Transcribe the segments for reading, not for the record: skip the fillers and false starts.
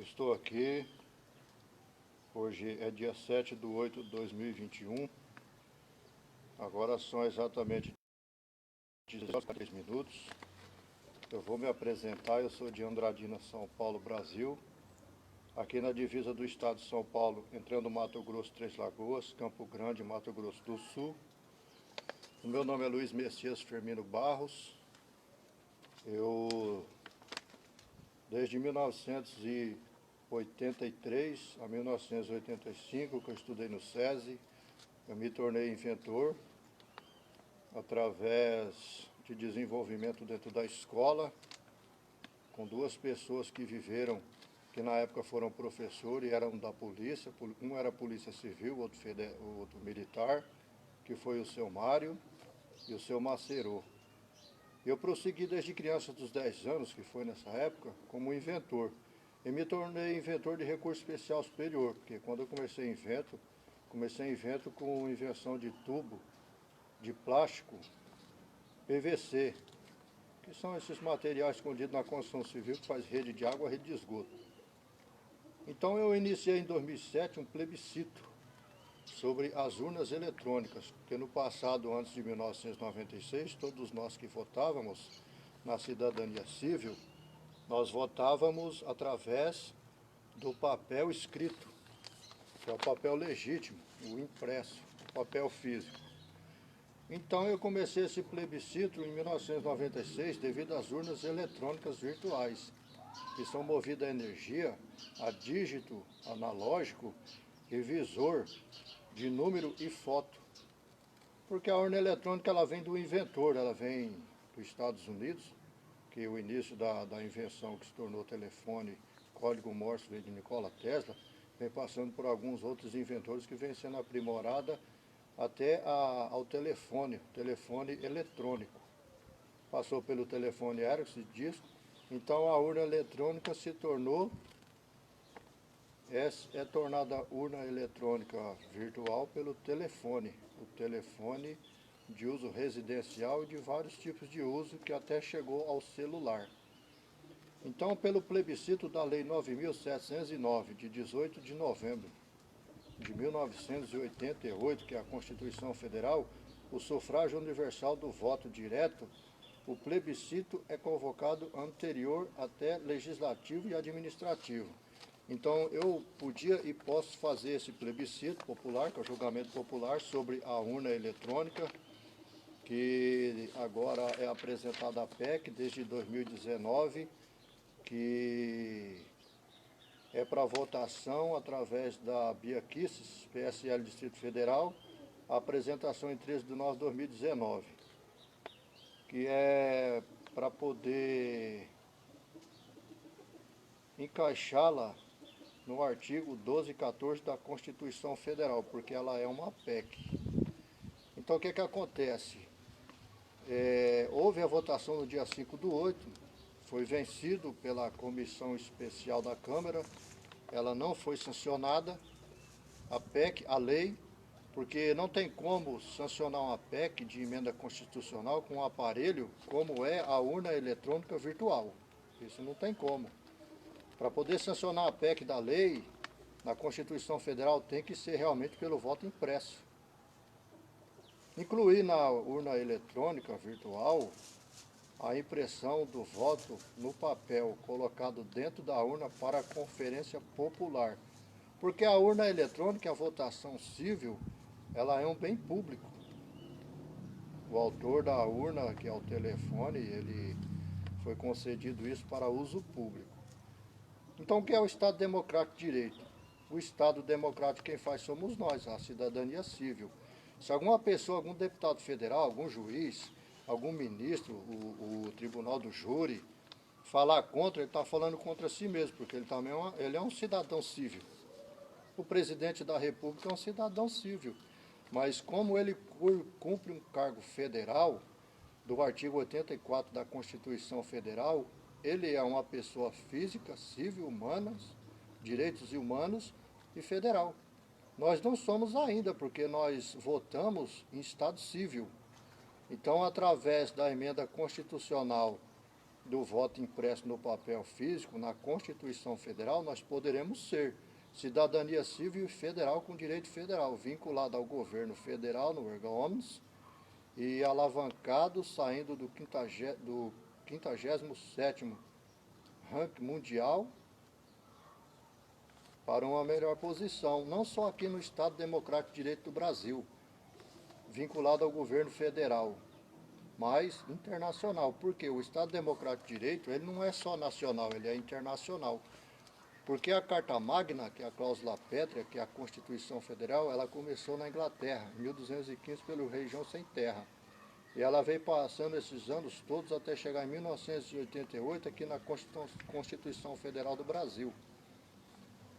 Estou aqui, hoje é dia 7/8/2021, agora são exatamente 3 minutos. Eu vou me apresentar, eu sou de Andradina, São Paulo, Brasil, aqui na divisa do estado de São Paulo, entrando Mato Grosso, Três Lagoas, Campo Grande, Mato Grosso do Sul. O meu nome é Luiz Messias Firmino Barros. Eu, desde 1983 a 1985, que eu estudei no SESI, eu me tornei inventor através de desenvolvimento dentro da escola, com duas pessoas que viveram, que na época foram professores e eram da polícia. Um era polícia civil, o outro militar, que foi o seu Mário e o seu Macerô. Eu prossegui desde criança, dos 10 anos, que foi nessa época, como inventor. E me tornei inventor de recurso especial superior, porque quando eu comecei invento com invenção de tubo, de plástico, PVC, que são esses materiais escondidos na construção civil que faz rede de água, rede de esgoto. Então eu iniciei em 2007 um plebiscito sobre as urnas eletrônicas, porque no passado, antes de 1996, todos nós que votávamos na cidadania civil, nós votávamos através do papel escrito, que é o papel legítimo, o impresso, o papel físico. Então eu comecei esse plebiscito em 1996 devido às urnas eletrônicas virtuais, que são movidas a energia, a dígito analógico e visor de número e foto. Porque a urna eletrônica ela vem do inventor, ela vem dos Estados Unidos, que o início da invenção que se tornou telefone, código Morse, veio de Nikola Tesla, vem passando por alguns outros inventores que vem sendo aprimorada até ao telefone eletrônico. Passou pelo telefone aéreo, esse disco, então a urna eletrônica se tornou, é tornada urna eletrônica virtual pelo telefone, o telefone de uso residencial e de vários tipos de uso, que até chegou ao celular. Então, pelo plebiscito da Lei 9.709, de 18 de novembro de 1988, que é a Constituição Federal, o sufrágio universal do voto direto, o plebiscito é convocado anterior até legislativo e administrativo. Então, eu podia e posso fazer esse plebiscito popular, que é o julgamento popular, sobre a urna eletrônica, que agora é apresentada à PEC desde 2019, que é para votação através da Bia Kicis, PSL Distrito Federal, a apresentação em 13 de novembro de 2019, que é para poder encaixá-la no artigo 12 e 14 da Constituição Federal, porque ela é uma PEC. Então o que acontece? Houve a votação no dia 5/8, foi vencido pela Comissão Especial da Câmara, ela não foi sancionada, a PEC, a lei, porque não tem como sancionar uma PEC de emenda constitucional com um aparelho como é a urna eletrônica virtual. Isso não tem como. Para poder sancionar a PEC da lei, na Constituição Federal tem que ser realmente pelo voto impresso. Incluir na urna eletrônica virtual a impressão do voto no papel colocado dentro da urna para a conferência popular. Porque a urna eletrônica, a votação civil, ela é um bem público. O autor da urna, que é o telefone, ele foi concedido isso para uso público. Então, o que é o Estado Democrático de Direito? O Estado Democrático quem faz somos nós, a cidadania civil. Se alguma pessoa, algum deputado federal, algum juiz, algum ministro, o tribunal do júri, falar contra, ele está falando contra si mesmo, porque ele também ele é um cidadão civil. O presidente da República é um cidadão civil, mas como ele cumpre um cargo federal, do artigo 84 da Constituição Federal, ele é uma pessoa física, civil, humanas, direitos humanos e federal. Nós não somos ainda, porque nós votamos em Estado civil. Então, através da emenda constitucional do voto impresso no papel físico, na Constituição Federal, nós poderemos ser cidadania civil e federal com direito federal, vinculado ao governo federal no erga omnes e alavancado saindo do 57º ranking mundial para uma melhor posição, não só aqui no Estado Democrático de Direito do Brasil, vinculado ao governo federal, mas internacional, porque o Estado Democrático de Direito ele não é só nacional, ele é internacional. Porque a Carta Magna, que é a cláusula pétrea, que é a Constituição Federal, ela começou na Inglaterra, em 1215, pelo rei João Sem Terra. E ela veio passando esses anos todos até chegar em 1988 aqui na Constituição Federal do Brasil,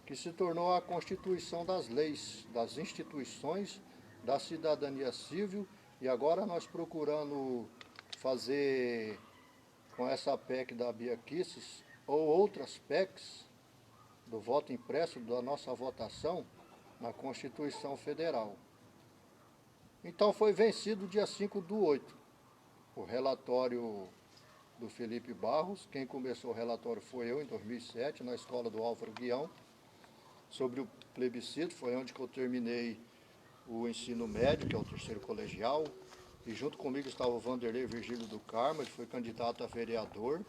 que se tornou a Constituição das leis, das instituições, da cidadania civil, e agora nós procurando fazer com essa PEC da Bia Kicis ou outras PECs do voto impresso, da nossa votação na Constituição Federal. Então foi vencido dia 5/8, o relatório do Felipe Barros. Quem começou o relatório foi eu, em 2007, na escola do Álvaro Guião, sobre o plebiscito. Foi onde que eu terminei o ensino médio, que é o terceiro colegial, e junto comigo estava o Vanderlei Virgílio do Carmo. Ele foi candidato a vereador,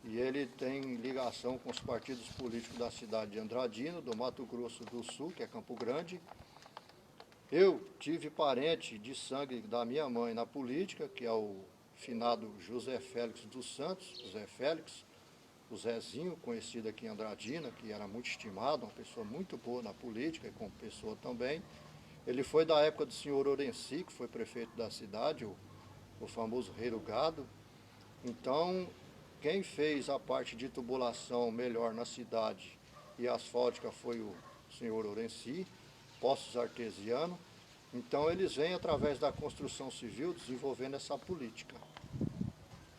e ele tem ligação com os partidos políticos da cidade de Andradina, do Mato Grosso do Sul, que é Campo Grande. Eu tive parente de sangue da minha mãe na política, que é o finado José Félix dos Santos, José Félix, o Zezinho, conhecido aqui em Andradina, que era muito estimado, uma pessoa muito boa na política e como pessoa também. Ele foi da época do senhor Orenci, que foi prefeito da cidade, o famoso Rei do Gado. Então, quem fez a parte de tubulação melhor na cidade e asfáltica foi o senhor Orenci, Poços Artesiano. Então eles vêm através da construção civil desenvolvendo essa política.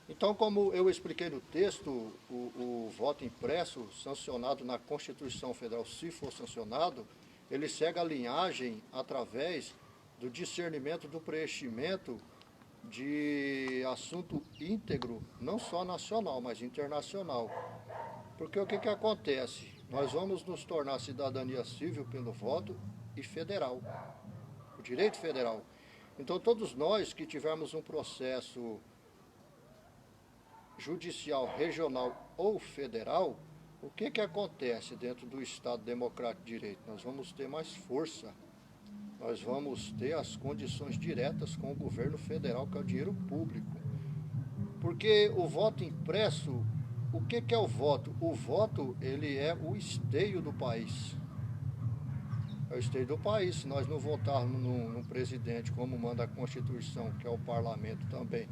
Então, como eu expliquei no texto, o voto impresso sancionado na Constituição Federal, se for sancionado, ele segue a linhagem através do discernimento do preenchimento de assunto íntegro, não só nacional, mas internacional. Porque o que acontece? Nós vamos nos tornar cidadania civil pelo voto e federal, o direito federal. Então todos nós que tivermos um processo judicial regional ou federal, o que acontece dentro do Estado Democrático de Direito? Nós vamos ter mais força. Nós vamos ter as condições diretas com o governo federal, que é o dinheiro público. Porque o voto impresso, o que é o voto? O voto, ele é o esteio do país. É o esteio do país. Se nós não votarmos num presidente, como manda a Constituição, que é o parlamento também,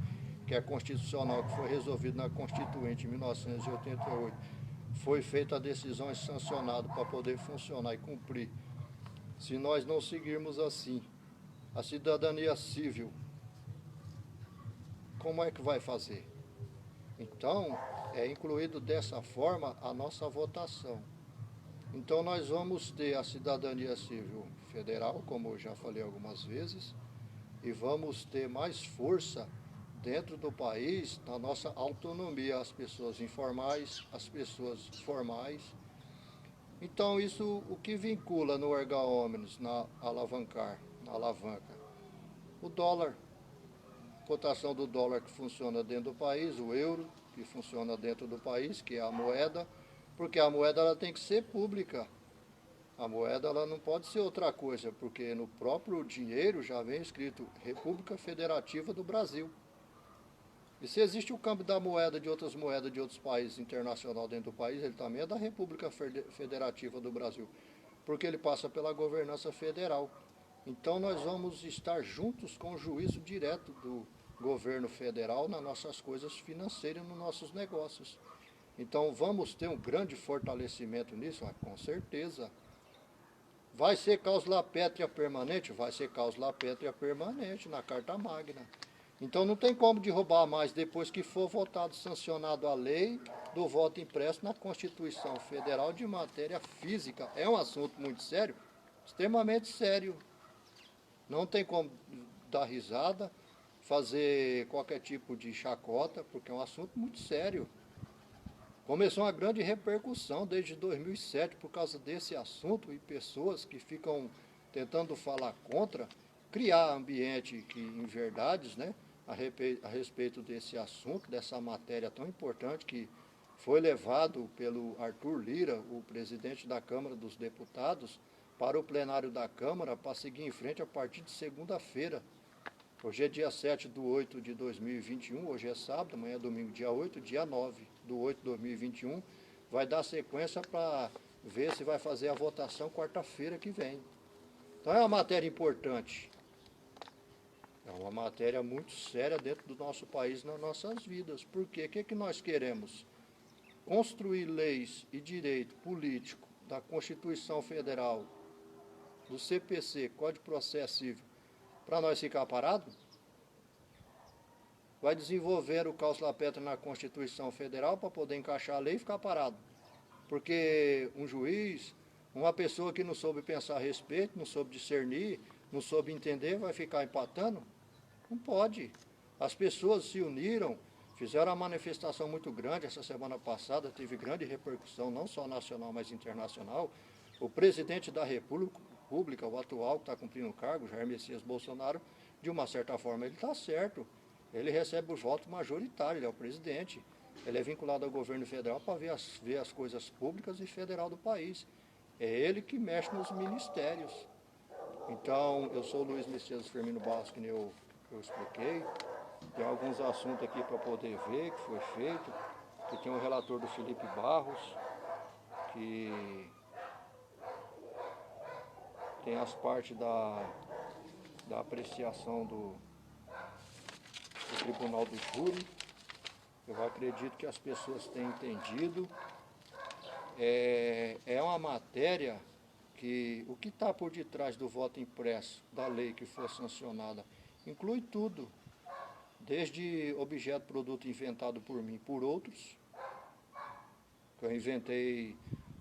que é constitucional, que foi resolvido na Constituinte em 1988, foi feita a decisão e sancionado para poder funcionar e cumprir. Se nós não seguirmos assim, a cidadania civil, como é que vai fazer? Então, é incluído dessa forma a nossa votação. Então, nós vamos ter a cidadania civil federal, como eu já falei algumas vezes, e vamos ter mais força dentro do país, na nossa autonomia, as pessoas informais, as pessoas formais. Então, isso o que vincula no erga omnes, na alavanca, o dólar, cotação do dólar que funciona dentro do país, o euro que funciona dentro do país, que é a moeda, porque a moeda ela tem que ser pública. A moeda ela não pode ser outra coisa, porque no próprio dinheiro já vem escrito República Federativa do Brasil. E se existe o câmbio da moeda de outras moedas de outros países internacional dentro do país, ele também é da República Federativa do Brasil, porque ele passa pela governança federal. Então nós vamos estar juntos com o juízo direto do governo federal nas nossas coisas financeiras, nos nossos negócios. Então vamos ter um grande fortalecimento nisso? Com certeza. Vai ser cláusula pétrea permanente? Vai ser cláusula pétrea permanente na Carta Magna. Então não tem como derrubar mais depois que for votado, sancionado a lei do voto impresso na Constituição Federal de matéria física. É um assunto muito sério, extremamente sério. Não tem como dar risada, fazer qualquer tipo de chacota, porque é um assunto muito sério. Começou uma grande repercussão desde 2007 por causa desse assunto e pessoas que ficam tentando falar contra, criar ambiente que, em verdades, né, a respeito desse assunto, dessa matéria tão importante que foi levado pelo Arthur Lira, o presidente da Câmara dos Deputados, para o plenário da Câmara para seguir em frente a partir de segunda-feira. Hoje é dia 7/8 de 2021, hoje é sábado, amanhã é domingo, dia 8, dia 9/8 de 2021, vai dar sequência para ver se vai fazer a votação quarta-feira que vem. Então é uma matéria importante, é uma matéria muito séria dentro do nosso país, nas nossas vidas. Por quê? O que nós queremos? Construir leis e direito político da Constituição Federal, do CPC, Código de Processo Civil, para nós ficar parados? Vai desenvolver o caos lapeta na Constituição Federal para poder encaixar a lei e ficar parado. Porque um juiz, uma pessoa que não soube pensar a respeito, não soube discernir, não soube entender, vai ficar empatando? Não pode. As pessoas se uniram, fizeram uma manifestação muito grande essa semana passada, teve grande repercussão, não só nacional, mas internacional. O presidente da República, o atual, que está cumprindo o cargo, Jair Messias Bolsonaro, de uma certa forma ele está certo. Ele recebe os votos majoritários, ele é o presidente. Ele é vinculado ao governo federal para ver as coisas públicas e federal do país. É ele que mexe nos ministérios. Então, eu sou o Luiz Messias Firmino Barros, que eu expliquei. Tem alguns assuntos aqui para poder ver que foi feito. Que tem um relator do Felipe Barros, que tem as partes da apreciação do Tribunal do Júri. Eu acredito que as pessoas têm entendido. É uma matéria que o que está por detrás do voto impresso, da lei que for sancionada, inclui tudo, desde objeto, produto inventado por mim, por outros. Eu inventei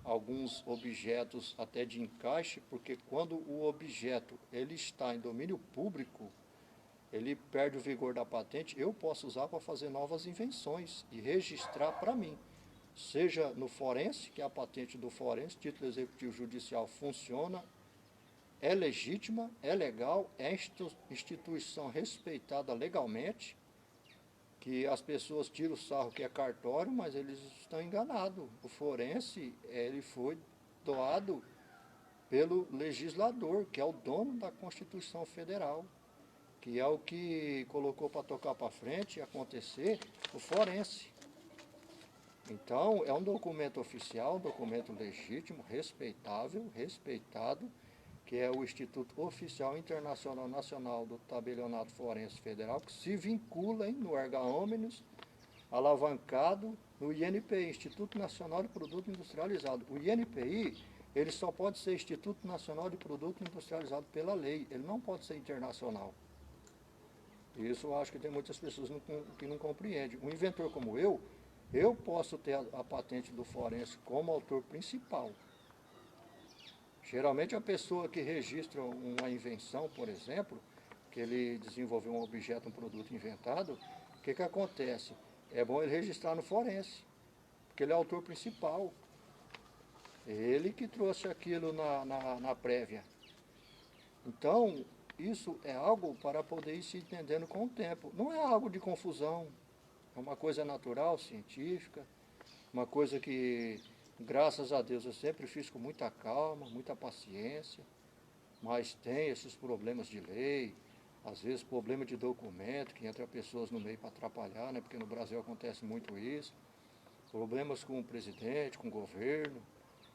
alguns objetos até de encaixe, porque quando o objeto ele está em domínio público, ele perde o vigor da patente, eu posso usar para fazer novas invenções e registrar para mim. Seja no forense, que é a patente do forense, título executivo judicial funciona, é legítima, é legal, é instituição respeitada legalmente, que as pessoas tiram o sarro que é cartório, mas eles estão enganados. O forense, ele foi doado pelo legislador, que é o dono da Constituição Federal, que é o que colocou para tocar para frente e acontecer o forense. Então, é um documento oficial, um documento legítimo, respeitável, respeitado, que é o Instituto Oficial Internacional Nacional do Tabelionato Forense Federal, que se vincula no erga omnes, alavancado no INPI, Instituto Nacional de Produto Industrializado. O INPI, ele só pode ser Instituto Nacional de Produto Industrializado pela lei, ele não pode ser internacional. Isso eu acho que tem muitas pessoas que não compreendem. Um inventor como eu posso ter a patente do forense como autor principal. Geralmente a pessoa que registra uma invenção, por exemplo, que ele desenvolveu um objeto, um produto inventado, o que acontece? É bom ele registrar no forense, porque ele é autor principal. Ele que trouxe aquilo na prévia. Então, isso é algo para poder ir se entendendo com o tempo. Não é algo de confusão, é uma coisa natural, científica, uma coisa que, graças a Deus, eu sempre fiz com muita calma, muita paciência, mas tem esses problemas de lei, às vezes problema de documento, que entra pessoas no meio para atrapalhar, né? Porque no Brasil acontece muito isso, problemas com o presidente, com o governo,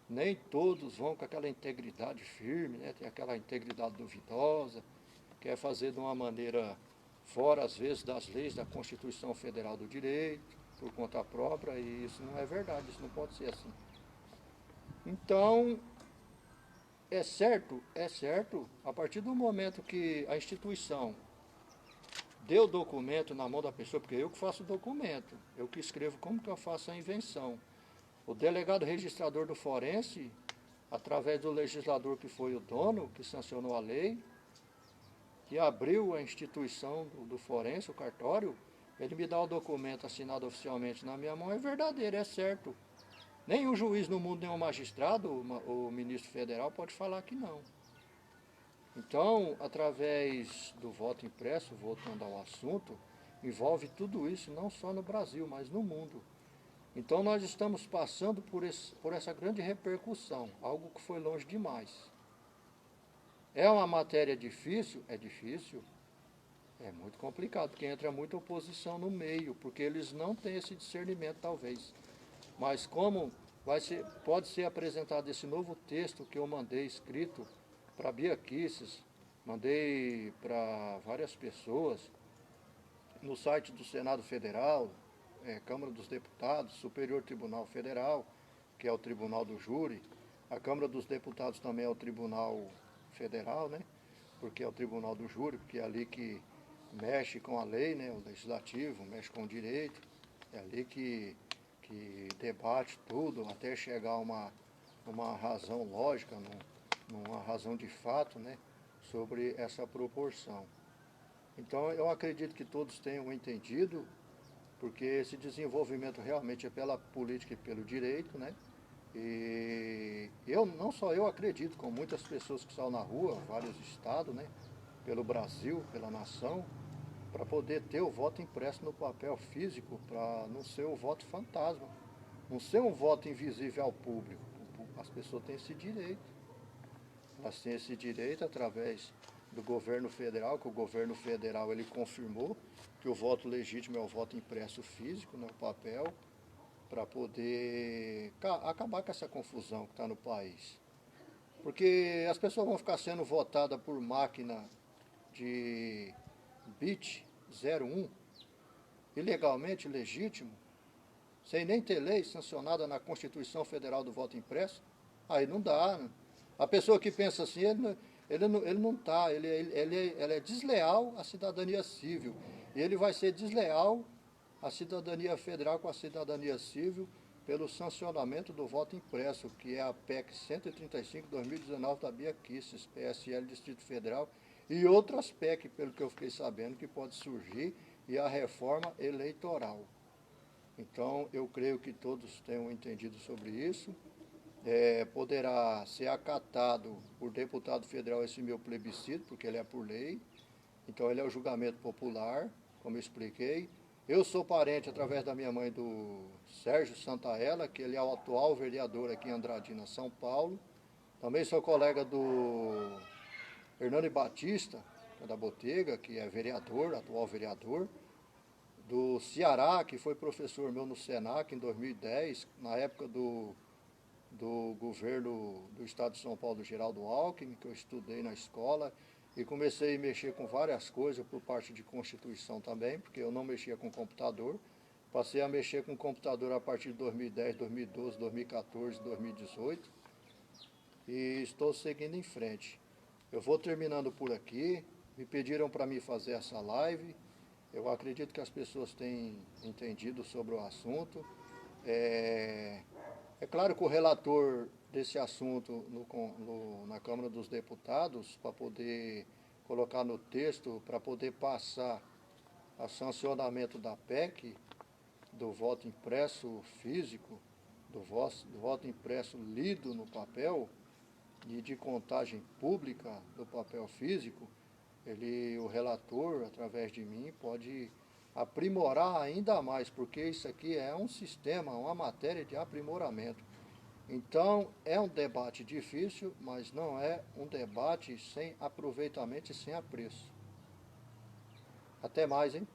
nem todos vão com aquela integridade firme, né? Tem aquela integridade duvidosa, quer fazer de uma maneira fora, às vezes, das leis da Constituição Federal do Direito, por conta própria, e isso não é verdade, isso não pode ser assim. Então, é certo, a partir do momento que a instituição deu o documento na mão da pessoa, porque eu que faço o documento, eu que escrevo como que eu faço a invenção. O delegado registrador do forense, através do legislador que foi o dono, que sancionou a lei, que abriu a instituição do forense, o cartório, ele me dá o documento assinado oficialmente na minha mão, é verdadeiro, é certo. Nenhum juiz no mundo, nenhum magistrado, o ministro federal pode falar que não. Então, através do voto impresso, voltando ao assunto, envolve tudo isso, não só no Brasil, mas no mundo. Então, nós estamos passando por essa grande repercussão, algo que foi longe demais. É uma matéria difícil? É difícil. É muito complicado, porque entra muita oposição no meio, porque eles não têm esse discernimento, talvez. Mas como pode ser apresentado esse novo texto que eu mandei escrito para Bia Kicis, mandei para várias pessoas, no site do Senado Federal, Câmara dos Deputados, Superior Tribunal Federal, que é o Tribunal do Júri, a Câmara dos Deputados também é o Tribunal Federal, né? Porque é o Tribunal do Júri, porque é ali que mexe com a lei, né? O legislativo, mexe com o direito, é ali que debate tudo até chegar a uma razão lógica, numa razão de fato, né? Sobre essa proporção. Então, eu acredito que todos tenham entendido, porque esse desenvolvimento realmente é pela política e pelo direito, né? E não só eu acredito, como muitas pessoas que estão na rua, vários estados, né? Pelo Brasil, pela nação, para poder ter o voto impresso no papel físico, para não ser o voto fantasma, não ser um voto invisível ao público. As pessoas têm esse direito. Elas têm esse direito através do governo federal, que o governo federal ele confirmou que o voto legítimo é o voto impresso físico, no papel, para poder acabar com essa confusão que está no país. Porque as pessoas vão ficar sendo votadas por máquina de bit 01, ilegalmente, legítimo, sem nem ter lei sancionada na Constituição Federal do voto impresso. Aí não dá, né? A pessoa que pensa assim, ele não está, ele é desleal à cidadania civil. E ele vai ser desleal à cidadania federal com a cidadania civil pelo sancionamento do voto impresso, que é a PEC 135/2019 da Bia Kicis, PSL Distrito Federal, e outras PEC, pelo que eu fiquei sabendo, que pode surgir, e a reforma eleitoral. Então, eu creio que todos tenham entendido sobre isso. Poderá ser acatado por deputado federal esse meu plebiscito, porque ele é por lei. Então, ele é o julgamento popular, como eu expliquei. Eu sou parente, através da minha mãe, do Sérgio Santaella, que ele é o atual vereador aqui em Andradina, São Paulo. Também sou colega do Hernani Batista, que é da Botega, que é vereador, atual vereador. Do Ceará, que foi professor meu no Senac em 2010, na época do governo do estado de São Paulo, do Geraldo Alckmin, que eu estudei na escola, e comecei a mexer com várias coisas por parte de Constituição também, porque eu não mexia com computador. Passei a mexer com computador a partir de 2010, 2012, 2014, 2018, e estou seguindo em frente. Eu vou terminando por aqui. Me pediram para mim fazer essa live. Eu acredito que as pessoas têm entendido sobre o assunto. É claro que o relator desse assunto na Câmara dos Deputados, para poder colocar no texto, para poder passar a sancionamento da PEC, do voto impresso físico, do voto impresso lido no papel e de contagem pública do papel físico, o relator, através de mim, pode aprimorar ainda mais, porque isso aqui é um sistema, uma matéria de aprimoramento. Então, é um debate difícil, mas não é um debate sem aproveitamento e sem apreço. Até mais, hein?